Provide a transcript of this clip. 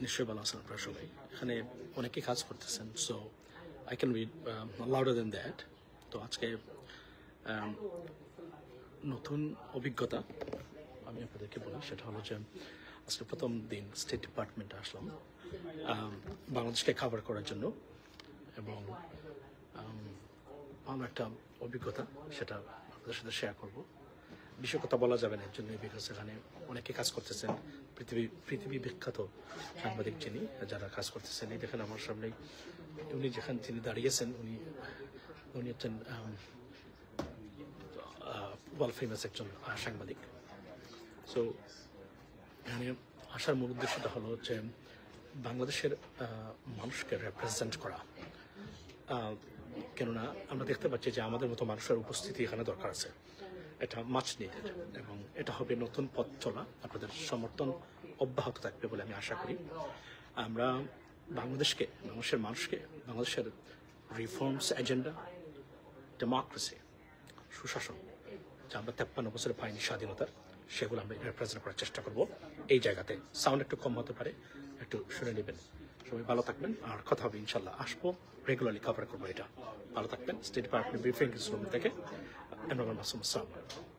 নিশ্চয়ই ভালো আছেন আপনারা সবাই। এখানে অনেকে কাজ করতেছেন, so I can be louder than that. তো আজকে নতুন অভিজ্ঞতা আমি আপনাদেরকে বলি, সেটা হলো যে আজকে প্রথম দিন স্টেট ডিপার্টমেন্টে আসলাম বাংলাদেশকে কভার করার জন্য, এবং ভালো একটা অভিজ্ঞতা, সেটা আপনাদের সাথে শেয়ার করব। বিষয় কথা বলা যাবে না এর জন্য, বিকজ এখানে অনেকে কাজ করতেছেন, পৃথিবী বিখ্যাত সাংবাদিক যিনি, যারা কাজ করতেছেন। এই দেখেন আমার সামনে উনি যেখানে তিনি দাঁড়িয়েছেন, উনি হচ্ছেন ওয়ার্ল্ড ফেমাস একজন সাংবাদিক। সো এখানে আসার মূল উদ্দেশ্যটা হলো যে বাংলাদেশের মানুষকে রিপ্রেজেন্ট করা, কেননা আমরা দেখতে পাচ্ছি যে আমাদের মতো মানুষের উপস্থিতি এখানে দরকার আছে, এটা মাচ নিডেড, এবং এটা হবে নতুন পথ চলা। আপনাদের সমর্থন অব্যাহত থাকবে বলে আমি আশা করি। আমরা বাংলাদেশকে, মানুষকে বাংলাদেশের রিফর্মস এজেন্ডা, ডেমোক্রেসি, সুশাসন, যা আমরা 53 বছরে পাইনি স্বাধীনতার, সেগুলো আমরা রিপ্রেজেন্ট করার চেষ্টা করব। এই জায়গাতে সাউন্ড একটু কম হতে পারে, একটু শুনে নেবেন। সবাই ভালো থাকবেন, আর কথা হবে ইনশাল্লাহ। আসবো, রেগুলারলি কভার করবো এটা। ভালো থাকবেন। স্টেট ডিপার্টমেন্ট ব্রিফিং রুম থেকে। আসসালামু আলাইকুম।